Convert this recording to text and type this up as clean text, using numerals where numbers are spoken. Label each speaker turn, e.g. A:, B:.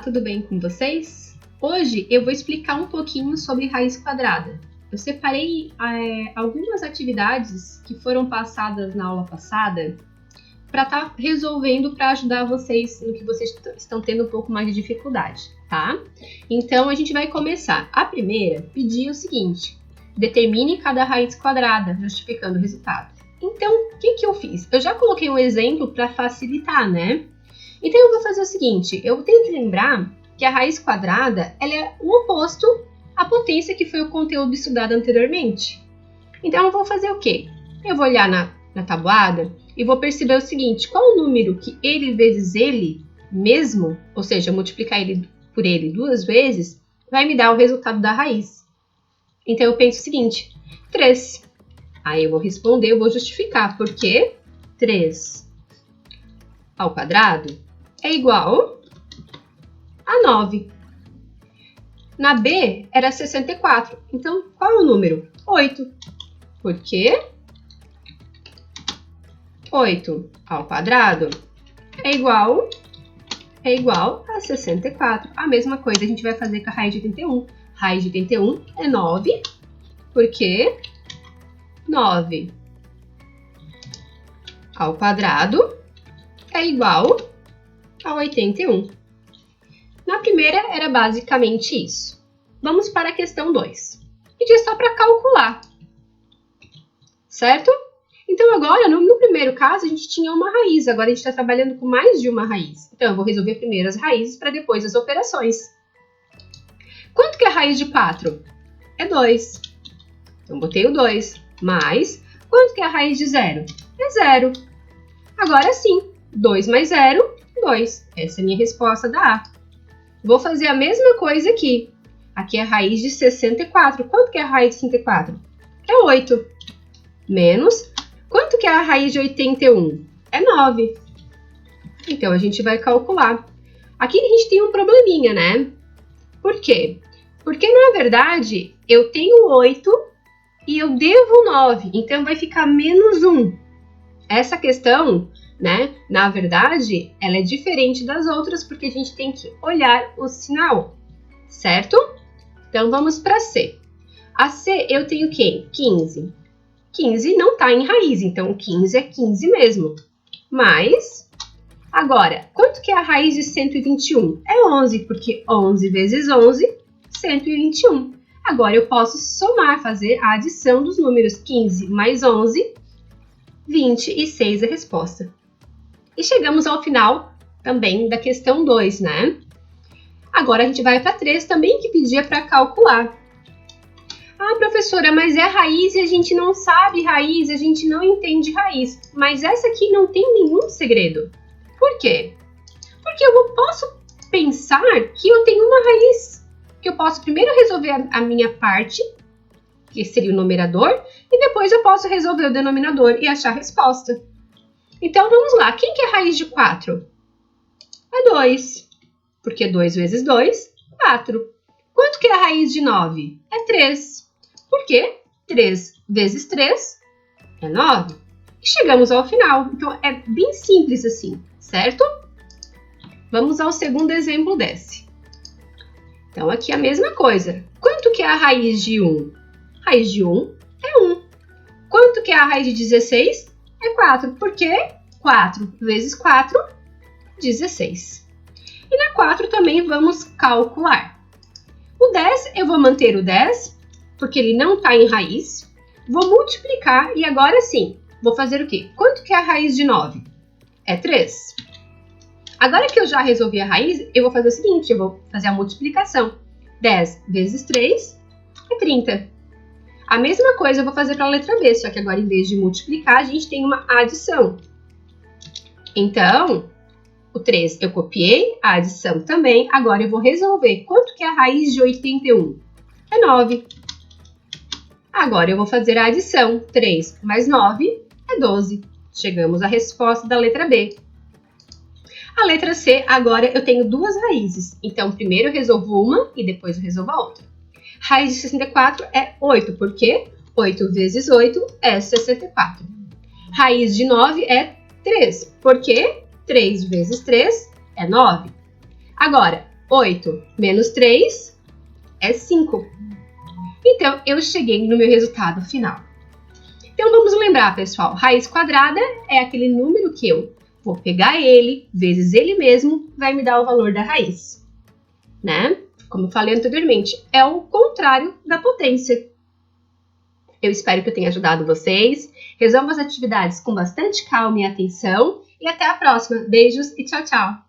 A: tudo bem com vocês? Hoje eu vou explicar um pouquinho sobre raiz quadrada. Eu separei algumas atividades que foram passadas na aula passada para estar resolvendo para ajudar vocês no que vocês estão tendo um pouco mais de dificuldade, tá? Então a gente vai começar. A primeira pedia o seguinte: determine cada raiz quadrada, justificando o resultado. Então, o que eu fiz? Eu já coloquei um exemplo para facilitar, né? Então eu vou fazer o seguinte: eu tenho que lembrar que a raiz quadrada ela é o oposto à potência que foi o conteúdo estudado anteriormente. Então eu vou fazer o quê? Eu vou olhar na tabuada e vou perceber o seguinte: qual o número que ele vezes ele mesmo, ou seja, multiplicar ele por ele duas vezes, vai me dar o resultado da raiz. Então eu penso o seguinte: 3. Aí eu vou responder, eu vou justificar, porque 3 ao quadrado é igual a 9. Na B era 64, então qual é o número? 8. Por quê? 8 ao quadrado é igual a 64. A mesma coisa a gente vai fazer com a raiz de 81. Raiz de 81 é 9, porque 9 ao quadrado é igual a 81. Na primeira era basicamente isso. Vamos para a questão 2. E é só para calcular, certo? Então agora, no primeiro caso, a gente tinha uma raiz. Agora a gente está trabalhando com mais de uma raiz. Então eu vou resolver primeiro as raízes para depois as operações. Quanto que é a raiz de 4? É 2. Então botei o 2. Mais, quanto que é a raiz de 0? É 0. Agora sim, 2 mais 0, 2. Essa é a minha resposta da A. Vou fazer a mesma coisa aqui. Aqui é a raiz de 64. Quanto que é a raiz de 64? É 8. Menos, quanto que é a raiz de 81? É 9. Então, a gente vai calcular. Aqui a gente tem um probleminha, né? Por quê? Porque, na verdade, eu tenho 8 e eu devo 9. Então, vai ficar menos 1. Essa questão, né, na verdade, ela é diferente das outras porque a gente tem que olhar o sinal, certo? Então, vamos para C. A C, eu tenho quem? 15. 15 não está em raiz, então 15 é 15 mesmo. Mas, agora, quanto que é a raiz de 121? É 11, porque 11 vezes 11, 121. Agora, eu posso somar, fazer a adição dos números 15 mais 11, 26 é a resposta. E chegamos ao final também da questão 2, né? Agora a gente vai para 3 também, que pedia para calcular. Ah, professora, mas é raiz e a gente não sabe raiz, a gente não entende raiz. Mas essa aqui não tem nenhum segredo. Por quê? Porque eu posso pensar que eu tenho uma raiz. Que eu posso primeiro resolver a minha parte, que seria o numerador, e depois eu posso resolver o denominador e achar a resposta. Então, vamos lá. Quem que é a raiz de 4? É 2. Porque 2 vezes 2, 4. Quanto que é a raiz de 9? É 3. Por quê? 3 vezes 3 é 9. E chegamos ao final. Então, é bem simples assim, certo? Vamos ao segundo exemplo desse. Então, aqui a mesma coisa. Quanto que é a raiz de 1? Raiz de 1 é 1. Quanto que é a raiz de 16? É 4. Por quê? 4 vezes 4, 16. E na 4 também vamos calcular. O 10, eu vou manter o 10, porque ele não está em raiz. Vou multiplicar e agora sim, vou fazer o quê? Quanto que é a raiz de 9? É 3. Agora que eu já resolvi a raiz, eu vou fazer o seguinte, eu vou fazer a multiplicação. 10 vezes 3 é 30. A mesma coisa eu vou fazer para a letra B, só que agora em vez de multiplicar, a gente tem uma adição. Então, o 3 eu copiei, a adição também. Agora eu vou resolver. Quanto que é a raiz de 81? É 9. Agora eu vou fazer a adição. 3 mais 9 é 12. Chegamos à resposta da letra B. A letra C, agora eu tenho duas raízes. Então, primeiro eu resolvo uma e depois eu resolvo a outra. Raiz de 64 é 8, porque 8 vezes 8 é 64. Raiz de 9 é 3, porque 3 vezes 3 é 9. Agora, 8 menos 3 é 5. Então, eu cheguei no meu resultado final. Então, vamos lembrar, pessoal. Raiz quadrada é aquele número que eu vou pegar ele, vezes ele mesmo, vai me dar o valor da raiz, né? Como eu falei anteriormente, é o contrário da potência. Eu espero que eu tenha ajudado vocês. Resolvam as atividades com bastante calma e atenção. E até a próxima. Beijos e tchau, tchau!